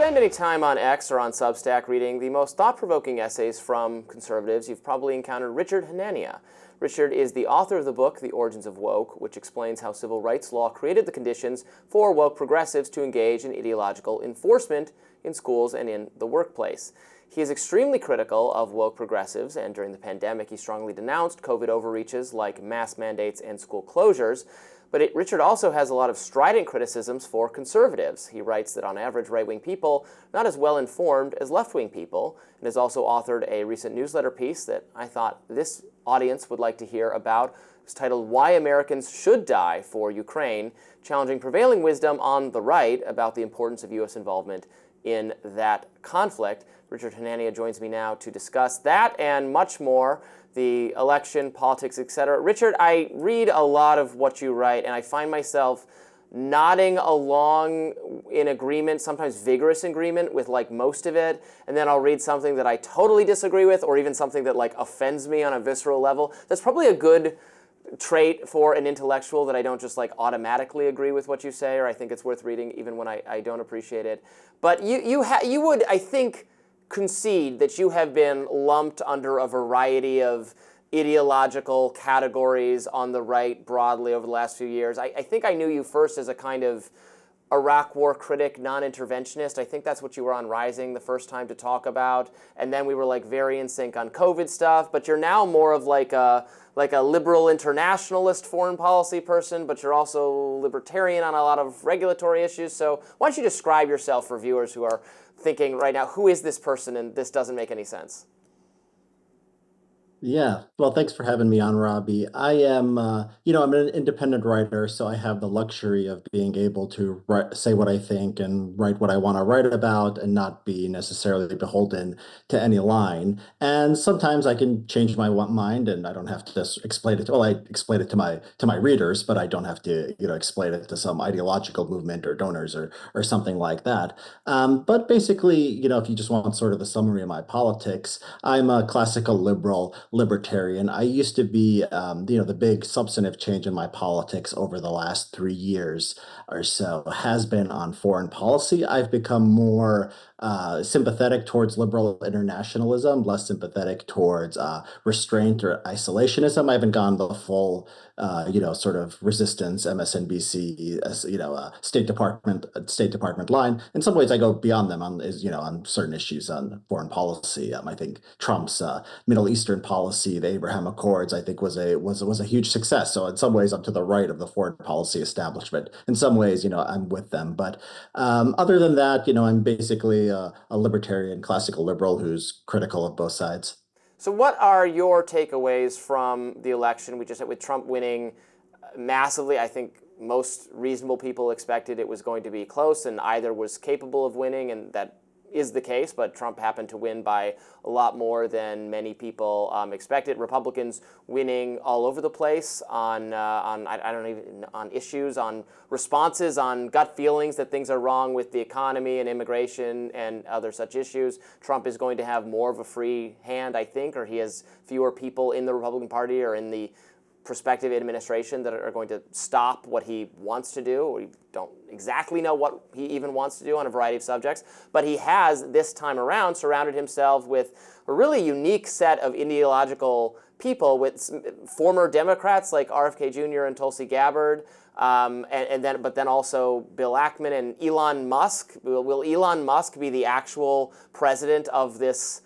spend any time on X or on Substack reading the most thought-provoking essays from conservatives, you've probably encountered Richard Hanania. Richard is the author of the book, The Origins of Woke, which explains how civil rights law created the conditions for woke progressives to engage in ideological enforcement in schools and in the workplace. He is extremely critical of woke progressives, and during the pandemic he strongly denounced COVID overreaches like mask mandates and school closures. But Richard also has a lot of strident criticisms for conservatives. He writes that on average right-wing people are not as well informed as left-wing people, and has also authored a recent newsletter piece that I thought this audience would like to hear about. It's titled Why Americans Should Die for Ukraine, challenging prevailing wisdom on the right about the importance of U.S. involvement in that conflict. Richard Hanania joins me now to discuss that and much more, the election, politics, etc. Richard, I read a lot of what you write, and I find myself nodding along in agreement, sometimes vigorous agreement with like most of it, and then I'll read something that I totally disagree with, or even something that like offends me on a visceral level. That's probably a good trait for an intellectual, that I don't just like automatically agree with what you say, or I think it's worth reading even when I don't appreciate it. But you would, I think, concede that you have been lumped under a variety of ideological categories on the right broadly over the last few years. I think I knew you first as a kind of Iraq war critic, non-interventionist. I think that's what you were on Rising the first time to talk about. And then we were like very in sync on COVID stuff. But you're now more of like a liberal internationalist foreign policy person, but you're also libertarian on a lot of regulatory issues. So why don't you describe yourself for viewers who are thinking right now, who is this person and this doesn't make any sense? Yeah, well, thanks for having me on, Robbie. I am, I'm an independent writer, so I have the luxury of being able to say what I think and write what I want to write about and not be necessarily beholden to any line. And sometimes I can change my mind and I don't have to explain it. Well, I explain it to my readers, but I don't have to, explain it to some ideological movement or donors or something like that. But basically, if you just want sort of the summary of my politics, I'm a classical libertarian. I used to be, the big substantive change in my politics over the last 3 years or so has been on foreign policy. I've become more sympathetic towards liberal internationalism, less sympathetic towards restraint or isolationism. I haven't gone the full, sort of resistance, MSNBC, State Department line. In some ways, I go beyond them on certain issues on foreign policy. I think Trump's Middle Eastern policy, the Abraham Accords, I think was a huge success. So in some ways, I'm to the right of the foreign policy establishment. In some ways, I'm with them. But other than that, I'm basically a libertarian, classical liberal who's critical of both sides. So what are your takeaways from the election? We just had with Trump winning massively. I think most reasonable people expected it was going to be close and either was capable of winning, and that is the case, but Trump happened to win by a lot more than many people expected. Republicans winning all over the place on I don't even on issues, on responses, on gut feelings that things are wrong with the economy and immigration and other such issues. Trump is going to have more of a free hand, I think, or he has fewer people in the Republican Party or in the prospective administration that are going to stop what he wants to do. We don't exactly know what he even wants to do on a variety of subjects, but he has this time around surrounded himself with a really unique set of ideological people, with former Democrats like RFK Jr. and Tulsi Gabbard, but then also Bill Ackman and Elon Musk. Will Elon Musk be the actual president of this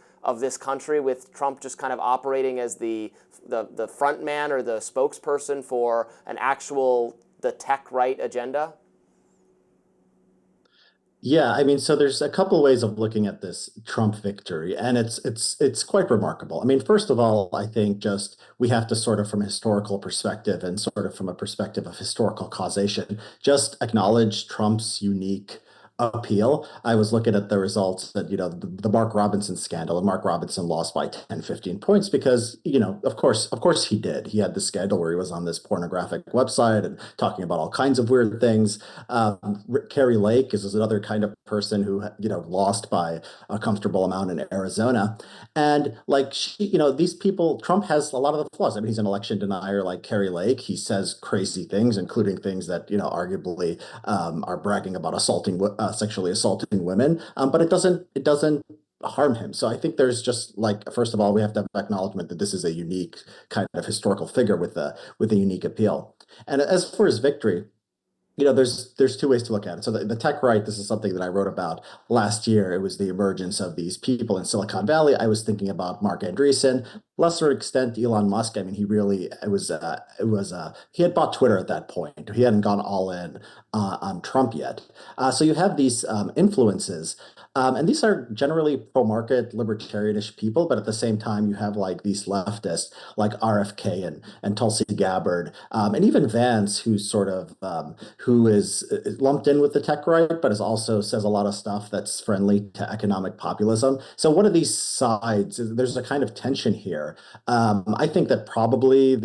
country, with Trump just kind of operating as the front man or the spokesperson for the tech right agenda? Yeah, I mean, so there's a couple ways of looking at this Trump victory, and it's quite remarkable. I mean, first of all, I think just we have to sort of from a historical perspective and sort of from a perspective of historical causation, just acknowledge Trump's unique appeal. I was looking at the results that, the Mark Robinson scandal, and Mark Robinson lost by 10, 15 points because, of course he did. He had this scandal where he was on this pornographic website and talking about all kinds of weird things. Carrie Lake is another kind of person who, lost by a comfortable amount in Arizona. And like these people, Trump has a lot of the flaws. I mean, he's an election denier like Carrie Lake. He says crazy things, including things that, arguably are bragging about assaulting sexually assaulting women, but it doesn't harm him. So I think there's just like, first of all, we have to have acknowledgement that this is a unique kind of historical figure with a unique appeal. And as for his victory, there's two ways to look at it. So the tech right, this is something that I wrote about last year. It was the emergence of these people in Silicon Valley. I was thinking about Mark Andreessen, lesser extent Elon Musk. I mean, he had bought Twitter at that point. He hadn't gone all in on Trump yet. So you have these influences. And these are generally pro-market libertarianish people, but at the same time, you have like these leftists like RFK and Tulsi Gabbard, and even Vance, who's sort of who is lumped in with the tech right, but is also says a lot of stuff that's friendly to economic populism. So one of these sides, there's a kind of tension here. I think that probably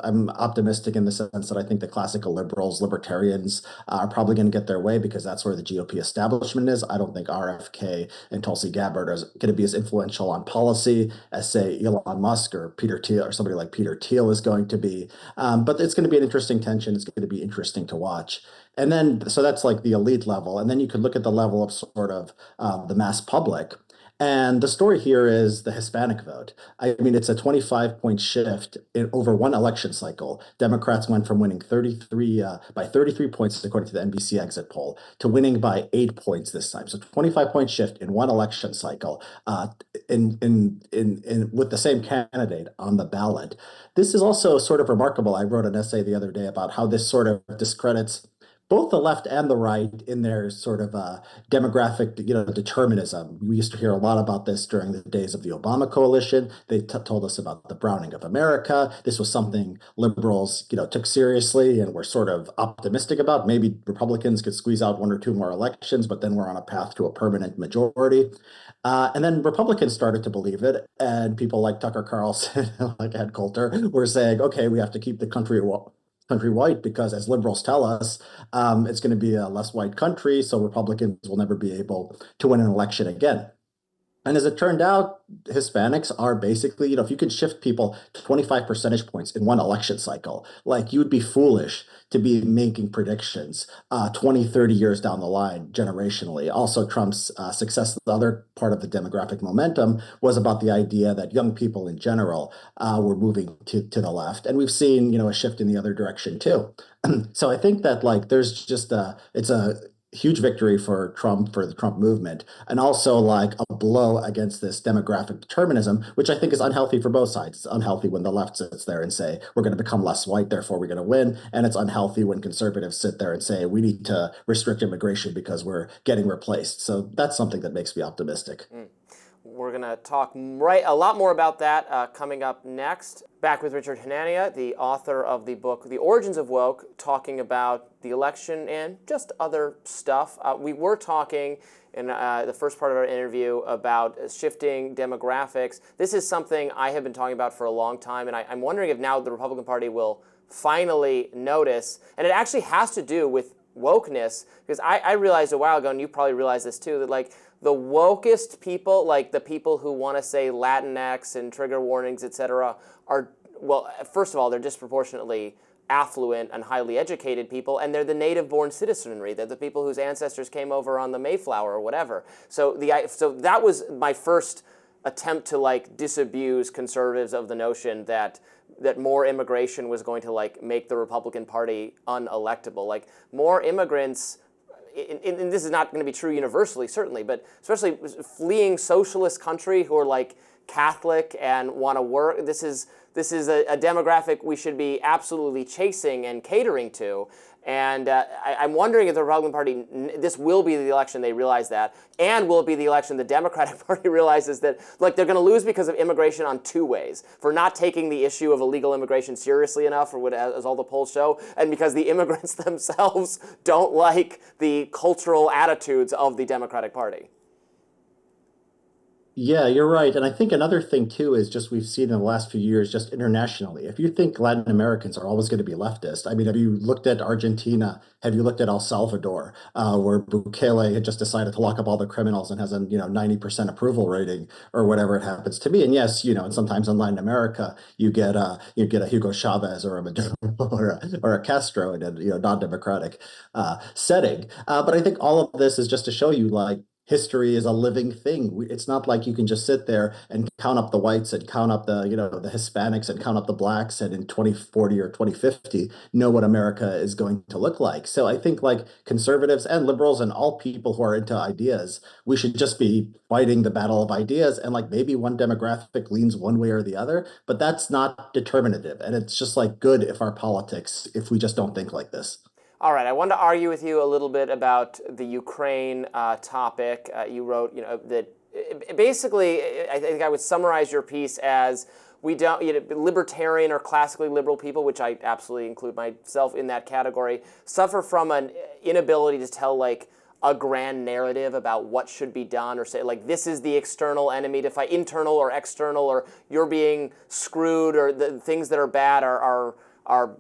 I'm optimistic in the sense that I think the classical liberals, libertarians are probably going to get their way because that's where the GOP establishment is. I don't think RFK and Tulsi Gabbard are going to be as influential on policy as, say, Elon Musk or Peter Thiel or somebody like Peter Thiel is going to be. But it's going to be an interesting tension. It's going to be interesting to watch. And then, so that's like the elite level. And then you could look at the level of sort of the mass public. And the story here is the Hispanic vote. I mean, it's a 25-point shift over one election cycle. Democrats went from winning 33 points, according to the NBC exit poll, to winning by 8 points this time. So 25-point shift in one election cycle, with the same candidate on the ballot. This is also sort of remarkable. I wrote an essay the other day about how this sort of discredits both the left and the right in their sort of demographic, determinism. We used to hear a lot about this during the days of the Obama coalition. They told us about the browning of America. This was something liberals, took seriously and were sort of optimistic about. Maybe Republicans could squeeze out one or two more elections, but then we're on a path to a permanent majority. And then Republicans started to believe it, and people like Tucker Carlson, like Ed Coulter, were saying, okay, we have to keep the country white because, as liberals tell us, it's going to be a less white country, so Republicans will never be able to win an election again. And as it turned out, Hispanics are basically, if you could shift people to 25 percentage points in one election cycle, like you'd be foolish to be making predictions 20, 30 years down the line, generationally. Also, Trump's success, the other part of the demographic momentum was about the idea that young people in general were moving to the left. And we've seen, a shift in the other direction too. So I think that there's just it's a huge victory for Trump, for the Trump movement, and also like a blow against this demographic determinism, which I think is unhealthy for both sides. It's unhealthy when the left sits there and say, we're going to become less white, therefore we're going to win. And it's unhealthy when conservatives sit there and say, we need to restrict immigration because we're getting replaced. So that's something that makes me optimistic. We're going to talk a lot more about that coming up next. Back with Richard Hanania, the author of the book, The Origins of Woke, talking about the election and just other stuff. We were talking in the first part of our interview about shifting demographics. This is something I have been talking about for a long time, and I'm wondering if now the Republican Party will finally notice. And it actually has to do with wokeness, because I realized a while ago, and you probably realized this too, that the wokest people, like the people who want to say Latinx and trigger warnings, etc., are, well, first of all, they're disproportionately affluent and highly educated people, and they're the native-born citizenry. They're the people whose ancestors came over on the Mayflower or whatever. So that was my first attempt to disabuse conservatives of the notion that more immigration was going to make the Republican Party unelectable. More immigrants. And this is not going to be true universally, certainly, but especially fleeing socialist country who are Catholic and want to work. This is a demographic we should be absolutely chasing and catering to. And I'm wondering if the Republican Party, this will be the election they realize that, and will it be the election the Democratic Party realizes that, they're going to lose because of immigration on two ways: for not taking the issue of illegal immigration seriously enough, or what, as all the polls show, and because the immigrants themselves don't like the cultural attitudes of the Democratic Party. Yeah, you're right. And I think another thing too is just we've seen in the last few years, just internationally, if you think Latin Americans are always going to be leftist, I mean, have you looked at Argentina? Have you looked at El Salvador, where Bukele had just decided to lock up all the criminals and has a 90% approval rating or whatever it happens to be? And yes, and sometimes in Latin America, you get a Hugo Chavez or a Maduro or a Castro in a non-democratic setting. But I think all of this is just to show you like history is a living thing. It's not like you can just sit there and count up the whites and count up the Hispanics and count up the blacks and in 2040 or 2050 know what America is going to look like. So I think like conservatives and liberals and all people who are into ideas, we should just be fighting the battle of ideas and like maybe one demographic leans one way or the other, but that's not determinative. And it's just like good if our politics, if we just don't think like this. All right, I wanted to argue with you a little bit about the Ukraine topic. You wrote, that basically, I think I would summarize your piece as we don't, libertarian or classically liberal people, which I absolutely include myself in that category, suffer from an inability to tell like a grand narrative about what should be done, or say like this is the external enemy to fight, internal or external, or you're being screwed, or the things that are bad are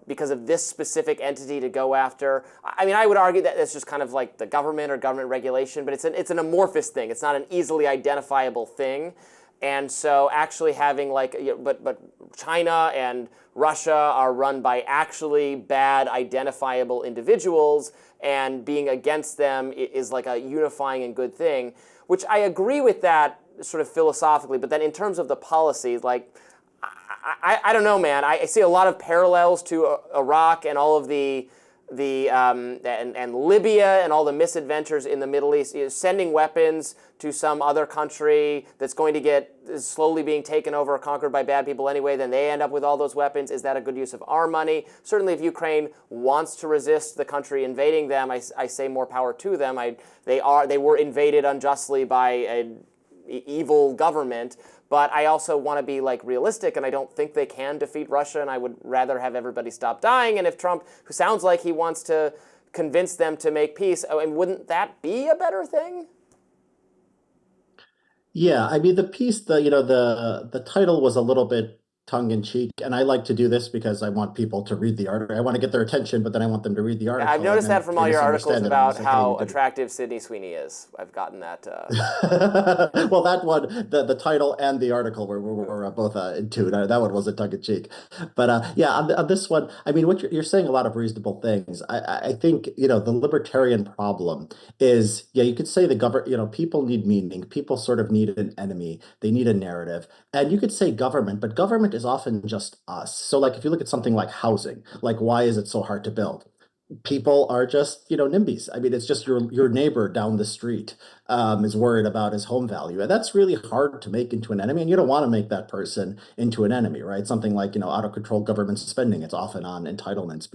because of this specific entity to go after. I mean, I would argue that it's just kind of like the government or government regulation, but it's an amorphous thing. It's not an easily identifiable thing. And so actually having like, but China and Russia are run by actually bad identifiable individuals, and being against them is like a unifying and good thing, which I agree with that sort of philosophically. But then in terms of the policy, like, I don't know, man. I see a lot of parallels to Iraq and all of and Libya and all the misadventures in the Middle East. Sending weapons to some other country that's going to get slowly being taken over or conquered by bad people anyway, then they end up with all those weapons. Is that a good use of our money? Certainly, if Ukraine wants to resist the country invading them, I say more power to them. They were invaded unjustly by an evil government. But I also want to be like realistic, and I don't think they can defeat Russia, and I would rather have everybody stop dying. And if Trump, who sounds like he wants to convince them to make peace, and wouldn't that be a better thing? Yeah, I mean the piece, the title was a little bit tongue in cheek, and I like to do this because I want people to read the article. I want to get their attention, but then I want them to read the Yeah, I've article, and noticed then that if from they all your articles misunderstand it, I'm gonna about say, hey, how you did. attractive Sydney Sweeney is. I've gotten that. Well, that one, the title and the article were both into it. That one was a tongue in cheek, but yeah, on this one, I mean, what you're saying a lot of reasonable things. I think the libertarian problem is, yeah, you could say the government. People need meaning. People sort of need an enemy. They need a narrative, and you could say government, but government is often just us. So, like, if you look at something like housing, like why is it so hard to build? People are just, NIMBYs. I mean, it's just your neighbor down the street is worried about his home value, and that's really hard to make into an enemy. And you don't want to make that person into an enemy, right? Something like out of control government spending. It's often on entitlements,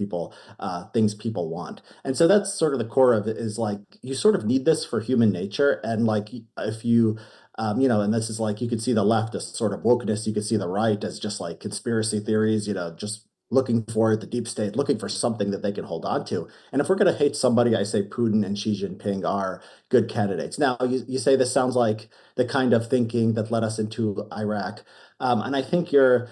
things people want, and so that's sort of the core of it. Is like you sort of need this for human nature, and like if you. And this is like you could see the left as sort of wokeness, you could see the right as just like conspiracy theories, just looking for the deep state, looking for something that they can hold on to. And if we're going to hate somebody, I say Putin and Xi Jinping are good candidates. Now, you say this sounds like the kind of thinking that led us into Iraq, and I think you're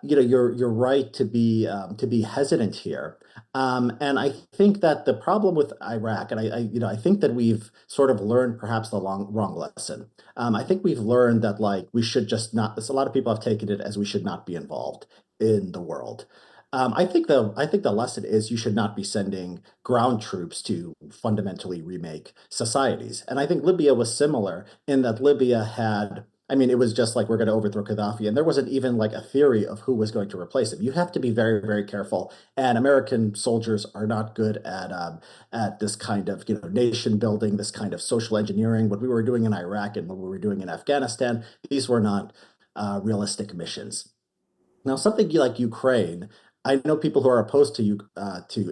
right to be hesitant here. And I think that the problem with Iraq, and I think that we've sort of learned perhaps the wrong lesson. I think we've learned that like we should just not. A lot of people have taken it as we should not be involved in the world. I think the lesson is you should not be sending ground troops to fundamentally remake societies. And I think Libya was similar in that Libya had, I mean, it was just like we're going to overthrow Gaddafi, and there wasn't even like a theory of who was going to replace him. You have to be very, very careful. And American soldiers are not good at this kind of nation building, this kind of social engineering. What we were doing in Iraq and what we were doing in Afghanistan, these were not realistic missions. Now, something like Ukraine, I know people who are opposed to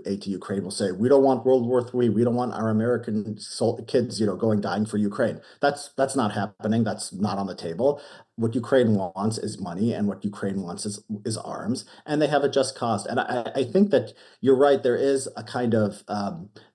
aid to Ukraine will say, we don't want World War III. We don't want our American kids, going dying for Ukraine. That's not happening. That's not on the table. what Ukraine wants is money, and what Ukraine wants is arms, and they have a just cause. And I think that you're right. There is a kind of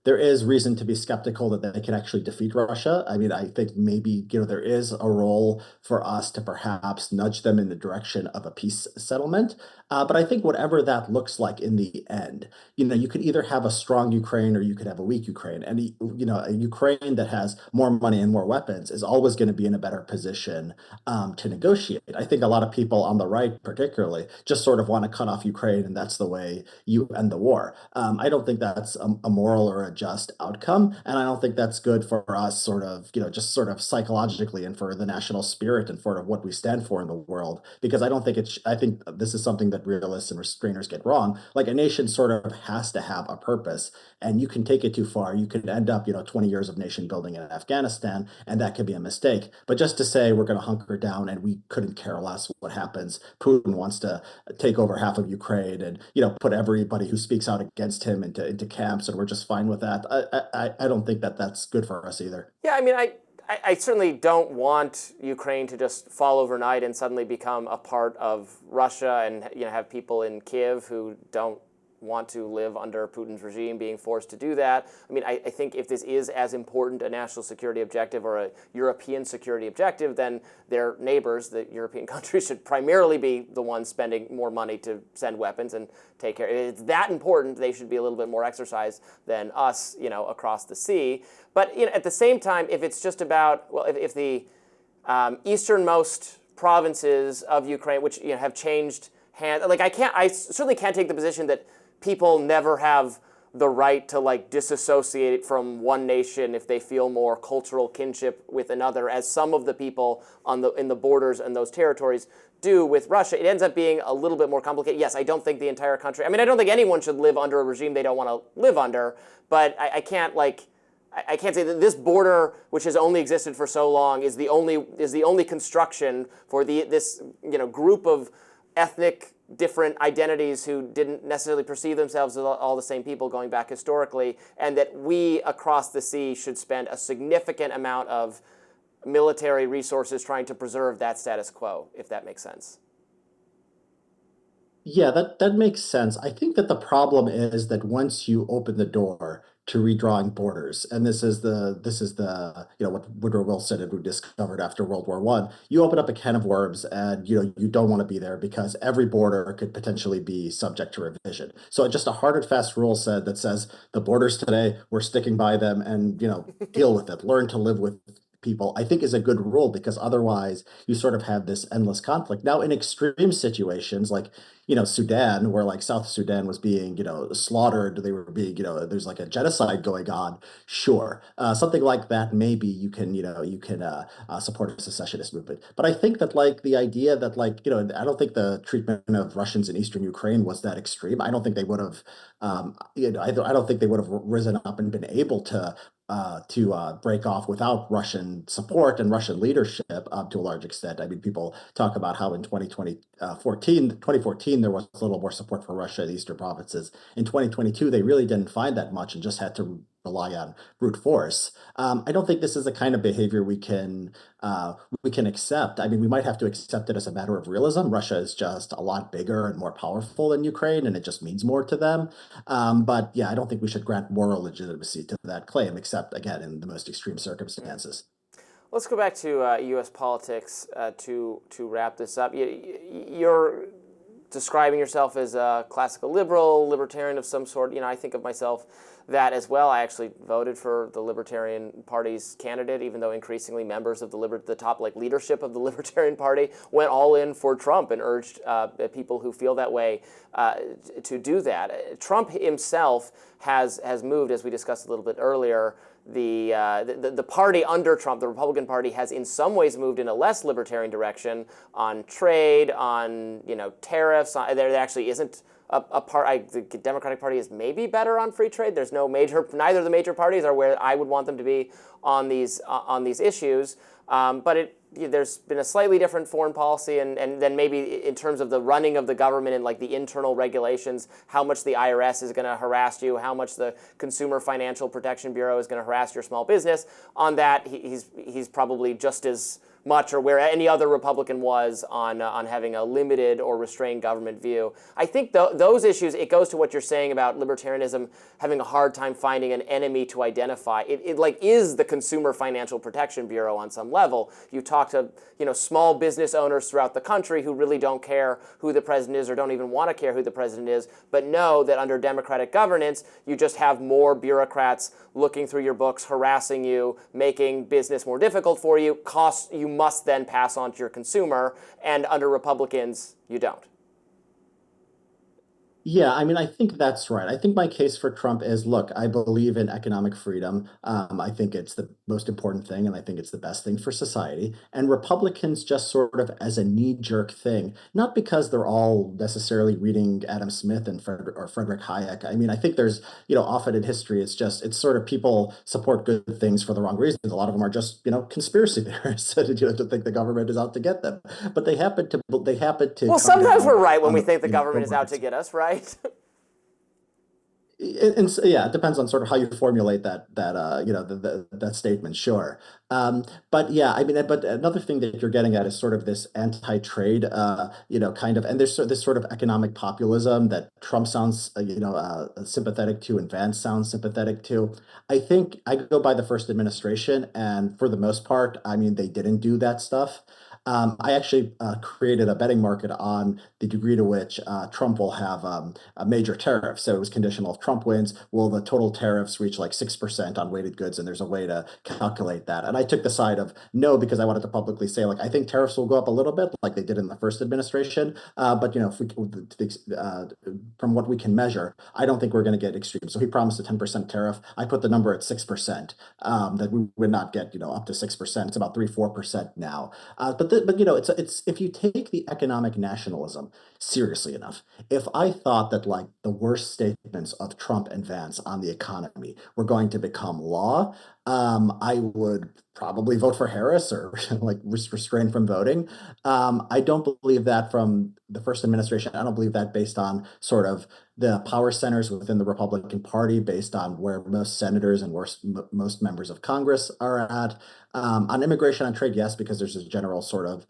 there is reason to be skeptical that they can actually defeat Russia. I mean, I think maybe there is a role for us to perhaps nudge them in the direction of a peace settlement. But I think whatever that looks like in the end, you could either have a strong Ukraine or you could have a weak Ukraine. And a Ukraine that has more money and more weapons is always going to be in a better position to negotiate. I think a lot of people on the right, particularly, just sort of want to cut off Ukraine, and that's the way you end the war. I don't think that's a moral or a just outcome, and I don't think that's good for us, sort of, just sort of psychologically, and for the national spirit and for what we stand for in the world. Because I don't think it's. I think this is something that realists and restrainers get wrong. Like, a nation sort of has to have a purpose, and you can take it too far. You could end up, 20 years of nation building in Afghanistan, and that could be a mistake. But just to say we're going to hunker down and we couldn't care less what happens, Putin wants to take over half of Ukraine and put everybody who speaks out against him into camps, and we're just fine with that. I don't think that that's good for us either. Yeah, I mean, I certainly don't want Ukraine to just fall overnight and suddenly become a part of Russia and have people in Kiev who don't want to live under Putin's regime being forced to do that. I mean, I think if this is as important a national security objective or a European security objective, then their neighbors, the European countries, should primarily be the ones spending more money to send weapons and take care. If it's that important, they should be a little bit more exercised than us, across the sea. But at the same time, if it's just about, well, if the easternmost provinces of Ukraine, which have changed hands, like I certainly can't take the position that people never have the right to disassociate from one nation if they feel more cultural kinship with another, as some of the people in the borders and those territories do with Russia. It ends up being a little bit more complicated. Yes, I don't think the entire country. I mean, I don't think anyone should live under a regime they don't want to live under. But I can't I can't say that this border, which has only existed for so long, is the only construction for this group of ethnic different identities who didn't necessarily perceive themselves as all the same people going back historically, and that we across the sea should spend a significant amount of military resources trying to preserve that status quo, if that makes sense. Yeah, that makes sense. I think that the problem is that once you open the door to redrawing borders, and this is the what Woodrow Wilson had discovered after World War One, you open up a can of worms, and you don't want to be there because every border could potentially be subject to revision. So just a hard and fast rule that says the borders today, we're sticking by them, and deal with it, learn to live with people, I think, is a good rule, because otherwise you sort of have this endless conflict. Now, in extreme situations like Sudan, where like South Sudan was being slaughtered, they were being there's like a genocide going on. Sure, something like that, maybe you can support a secessionist movement. But I think that the idea that I don't think the treatment of Russians in eastern Ukraine was that extreme. I don't think they would have I don't think they would have risen up and been able to break off without Russian support and Russian leadership, to a large extent. I mean, people talk about how in 2014, there was a little more support for Russia in the eastern provinces. In 2022, they really didn't find that much and just had to rely on brute force. I don't think this is the kind of behavior we can accept. I mean, we might have to accept it as a matter of realism. Russia is just a lot bigger and more powerful than Ukraine, and it just means more to them. But yeah, I don't think we should grant moral legitimacy to that claim, except again in the most extreme circumstances. Let's go back to U.S. politics to wrap this up. You're describing yourself as a classical liberal, libertarian of some sort. I think of myself that as well. I actually voted for the Libertarian Party's candidate, even though increasingly members of the top leadership of the Libertarian Party went all in for Trump and urged people who feel that way to do that. Trump himself has moved, as we discussed a little bit earlier. The party under Trump, the Republican Party, has in some ways moved in a less libertarian direction on trade, on tariffs. There actually isn't the Democratic Party is maybe better on free trade. There's neither of the major parties are where I would want them to be on these issues. But there's been a slightly different foreign policy, and then maybe in terms of the running of the government and the internal regulations, how much the IRS is going to harass you, how much the Consumer Financial Protection Bureau is going to harass your small business. On that, he's probably just as much, or where any other Republican was on having a limited or restrained government view. I think those issues, it goes to what you're saying about libertarianism having a hard time finding an enemy to identify. It like is the Consumer Financial Protection Bureau on some level. You talk to small business owners throughout the country who really don't care who the president is or don't even want to care who the president is, but know that under democratic governance, you just have more bureaucrats looking through your books, harassing you, making business more difficult for you, costs you must then pass on to your consumer, and under Republicans, you don't. Yeah, I mean, I think that's right. I think my case for Trump is, look, I believe in economic freedom. I think it's the most important thing, and I think it's the best thing for society. And Republicans just sort of as a knee-jerk thing, not because they're all necessarily reading Adam Smith and Frederick Hayek. I mean, I think there's, often in history, it's sort of people support good things for the wrong reasons. A lot of them are just, conspiracy theorists to think the government is out to get them. But they happen to Well, come sometimes down we're right when on we the, think the the government is out to right. get us, right? And so, yeah, it depends on sort of how you formulate that statement, sure. But yeah, I mean, but another thing that you're getting at is sort of this anti-trade, kind of, and there's this sort of economic populism that Trump sounds, sympathetic to, and Vance sounds sympathetic to. I think I go by the first administration, and for the most part, I mean, they didn't do that stuff. I actually created a betting market on the degree to which Trump will have a major tariff. So it was conditional. If Trump wins, will the total tariffs reach like 6% on weighted goods? And there's a way to calculate that. And I took the side of no, because I wanted to publicly say, like, I think tariffs will go up a little bit, like they did in the first administration. But if from what we can measure, I don't think we're going to get extreme. So he promised a 10% tariff. I put the number at 6%. That we would not get up to 6%. It's about 3-4% now. But it's if you take the economic nationalism seriously enough, if I thought that like the worst statements of Trump and Vance on the economy were going to become law, I would probably vote for Harris or like restrain from voting. I don't believe that from the first administration. I don't believe that based on sort of the power centers within the Republican Party, based on where most senators and most members of Congress are at. On immigration and trade, yes, because there's this general sort of,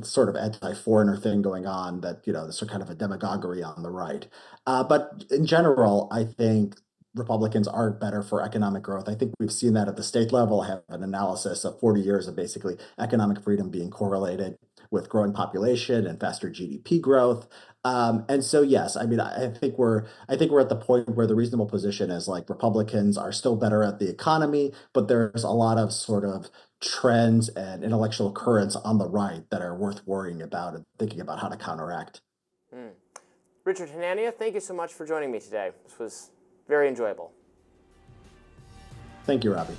sort of anti-foreigner thing going on that, there's kind of a demagoguery on the right. But in general, I think Republicans are better for economic growth. I think we've seen that at the state level. I have an analysis of 40 years of basically economic freedom being correlated with growing population and faster GDP growth. And so, yes, I mean, I think we're at the point where the reasonable position is like Republicans are still better at the economy, but there's a lot of sort of trends and intellectual currents on the right that are worth worrying about and thinking about how to counteract. Hmm. Richard Hanania, thank you so much for joining me today. This was very enjoyable. Thank you, Robbie.